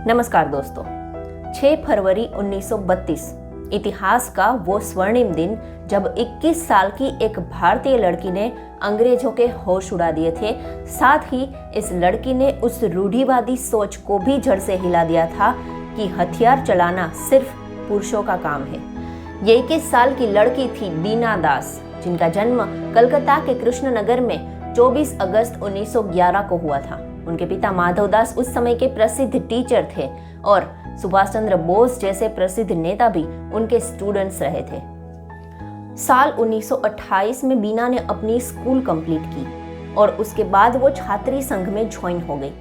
नमस्कार दोस्तों, 6 फरवरी 1932 इतिहास का वो स्वर्णिम दिन जब 21 साल की एक भारतीय लड़की ने अंग्रेजों के होश उड़ा दिए थे। साथ ही इस लड़की ने उस रूढ़िवादी सोच को भी जड़ से हिला दिया था कि हथियार चलाना सिर्फ पुरुषों का काम है। ये 21 साल की लड़की थी बीना दास, जिनका जन्म कलकत्ता के कृष्णनगर में 24 अगस्त 1911 को हुआ था। उनके पिता माधव दास उस समय के प्रसिद्ध टीचर थे और सुभाष चंद्र बोस जैसे प्रसिद्ध नेता भी उनके स्टूडेंट्स रहे थे। साल 1928 में बीना ने अपनी स्कूल कंप्लीट की और उसके बाद वो छात्री संघ में ज्वाइन हो गई।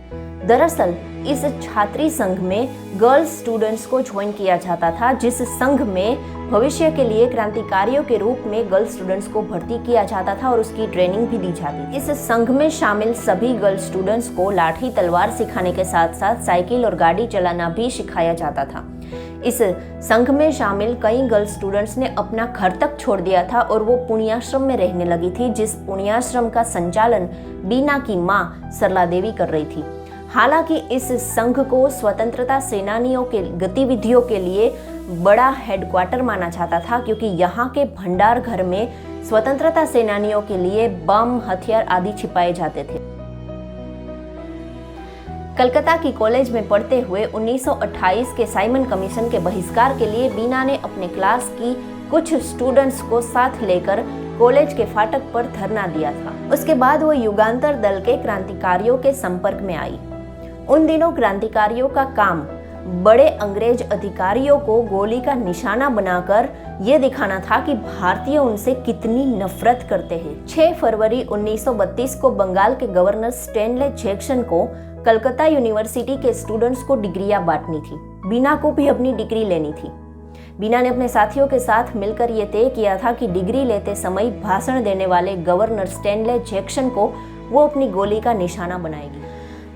दरअसल इस छात्री संघ में गर्ल्स स्टूडेंट्स को ज्वाइन किया जाता था, जिस संघ में भविष्य के लिए क्रांतिकारियों के रूप में गर्ल्स स्टूडेंट्स को भर्ती किया जाता था और उसकी ट्रेनिंग भी दी जाती थी। इस संघ में शामिल सभी गर्ल्स स्टूडेंट्स को लाठी तलवार सिखाने के साथ साथ साइकिल और गाड़ी चलाना भी सिखाया जाता था। इस संघ में शामिल कई गर्ल्स स्टूडेंट्स ने अपना घर तक छोड़ दिया था और वो पुण्याश्रम में रहने लगी थी, जिस पुण्याश्रम का संचालन बीना की मां सरला देवी कर रही थी। हालांकि इस संघ को स्वतंत्रता सेनानियों के गतिविधियों के लिए बड़ा हेडक्वार्टर माना जाता था, क्योंकि यहाँ के भंडार घर में स्वतंत्रता सेनानियों के लिए बम, हथियार आदि छिपाए जाते थे। कलकत्ता की कॉलेज में पढ़ते हुए 1928 के साइमन कमीशन के बहिष्कार के लिए बीना ने अपने क्लास की कुछ स्टूडेंट्स को साथ लेकर कॉलेज के फाटक पर धरना दिया था। उसके बाद वो युगांतर दल के क्रांतिकारियों के संपर्क में आई। उन दिनों क्रांतिकारियों का काम बड़े अंग्रेज अधिकारियों को गोली का निशाना बनाकर यह दिखाना था कि भारतीय उनसे कितनी नफरत करते हैं। 6 फरवरी 1932 को बंगाल के गवर्नर स्टैनले जैक्सन को कलकत्ता यूनिवर्सिटी के स्टूडेंट्स को डिग्रियां बांटनी थी। बीना को भी अपनी डिग्री लेनी थी। बीना ने अपने साथियों के साथ मिलकर यह तय किया था कि डिग्री लेते समय भाषण देने वाले गवर्नर स्टैनले जैक्सन को वो अपनी गोली का निशाना बनाएगी।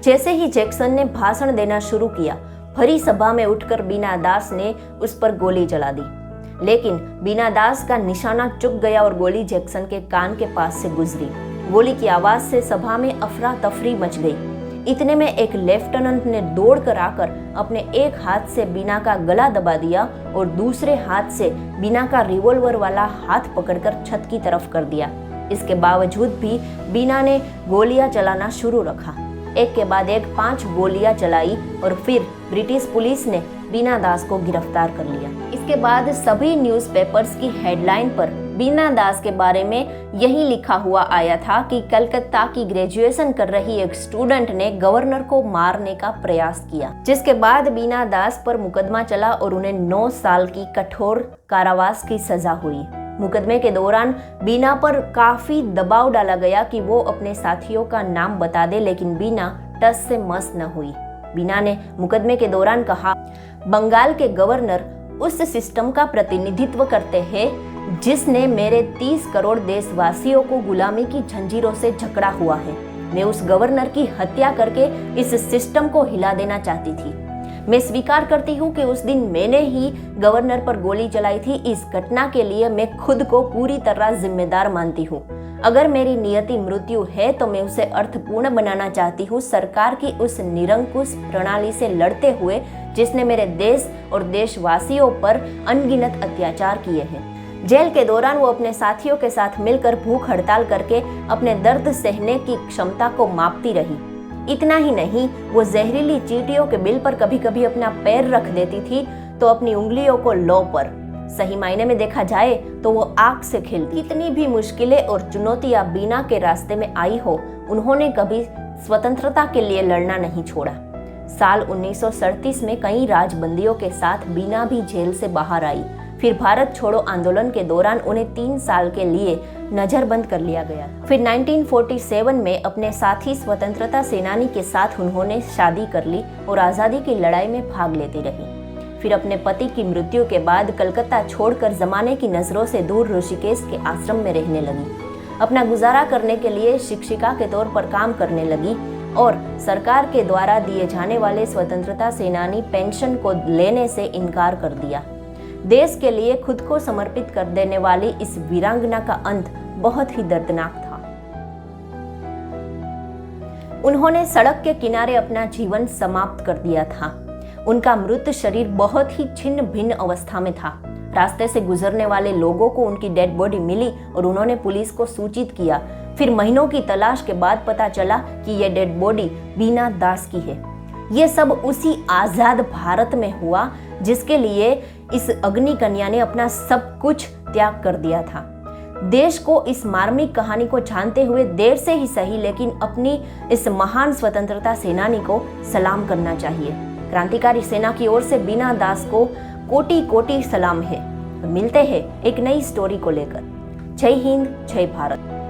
जैसे ही जैक्सन ने भाषण देना शुरू किया, भरी सभा में उठकर बीना दास ने उस पर गोली चला दी, लेकिन बीना दास का निशाना चूक गया और गोली जैक्सन के कान के पास से गुजरी। गोली की आवाज से सभा में अफरा तफरी मच गई। इतने में एक लेफ्टिनेंट ने दौड़कर आकर अपने एक हाथ से बीना का गला दबा दिया और दूसरे हाथ से बीना का रिवॉल्वर वाला हाथ पकड़कर छत की तरफ कर दिया। इसके बावजूद भी बीना ने गोलियां चलाना शुरू रखा। एक के बाद एक 5 गोलियां चलाई और फिर ब्रिटिश पुलिस ने बीना दास को गिरफ्तार कर लिया। इसके बाद सभी न्यूज़पेपर्स की हेडलाइन पर बीना दास के बारे में यही लिखा हुआ आया था कि कलकत्ता की ग्रेजुएशन कर रही एक स्टूडेंट ने गवर्नर को मारने का प्रयास किया, जिसके बाद बीना दास पर मुकदमा चला और उन्हें 9 साल की कठोर कारावास की सजा हुई। मुकदमे के दौरान बीना पर काफी दबाव डाला गया कि वो अपने साथियों का नाम बता दे, लेकिन बीना टस से मस न हुई। बीना ने मुकदमे के दौरान कहा, बंगाल के गवर्नर उस सिस्टम का प्रतिनिधित्व करते हैं जिसने मेरे 30 करोड़ देशवासियों को गुलामी की जंजीरों से जकड़ा हुआ है। मैं उस गवर्नर की हत्या करके इस सिस्टम को हिला देना चाहती थी। मैं स्वीकार करती हूँ कि उस दिन मैंने ही गवर्नर पर गोली चलाई थी। इस घटना के लिए मैं खुद को पूरी तरह जिम्मेदार मानती हूँ। अगर मेरी नियति मृत्यु है तो मैं उसे अर्थपूर्ण बनाना चाहती हूँ, सरकार की उस निरंकुश प्रणाली से लड़ते हुए जिसने मेरे देश और देशवासियों पर अनगिनत अत्याचार किए हैं। जेल के दौरान वो अपने साथियों के साथ मिलकर भूख हड़ताल करके अपने दर्द सहने की क्षमता को मापती रही। इतना ही नहीं, वो जहरीली चींटियों के बिल पर कभी कभी अपना पैर रख देती थी तो अपनी उंगलियों को लौ पर, सही मायने में देखा जाए तो वो आग से खेलती। कितनी भी मुश्किलें और चुनौतियां बीना के रास्ते में आई हो, उन्होंने कभी स्वतंत्रता के लिए लड़ना नहीं छोड़ा। साल 1937 में कई राजबंदियों के साथ बीना भी जेल से बाहर आई। फिर भारत छोड़ो आंदोलन के दौरान उन्हें 3 साल के लिए नजरबंद कर लिया गया। फिर 1947 में अपने साथी स्वतंत्रता सेनानी के साथ उन्होंने शादी कर ली और आज़ादी की लड़ाई में भाग लेती रही। फिर अपने पति की मृत्यु के बाद कलकत्ता छोड़कर जमाने की नजरों से दूर ऋषिकेश के आश्रम में रहने लगी। अपना गुजारा करने के लिए शिक्षिका के तौर पर काम करने लगी और सरकार के द्वारा दिए जाने वाले स्वतंत्रता सेनानी पेंशन को लेने से इनकार कर दिया। देश के लिए खुद को समर्पित कर देने वाली इस वीरांगना का अंत बहुत ही दर्दनाक था। उन्होंने सड़क के किनारे अपना जीवन समाप्त कर दिया था। उनका मृत शरीर बहुत ही छिन्न भिन्न अवस्था में था। रास्ते से गुजरने वाले लोगों को उनकी डेड बॉडी मिली और उन्होंने पुलिस को सूचित किया। फिर महीनों की तलाश के बाद पता चला कि यह डेड बॉडी बीना दास की है। ये सब उसी आजाद भारत में हुआ जिसके लिए इस अग्नि कन्या ने अपना सब कुछ त्याग कर दिया था। देश को इस मार्मिक कहानी को जानते हुए देर से ही सही लेकिन अपनी इस महान स्वतंत्रता सेनानी को सलाम करना चाहिए। क्रांतिकारी सेना की ओर से बीना दास को कोटि कोटि सलाम है। मिलते हैं एक नई स्टोरी को लेकर। जय हिंद, जय भारत।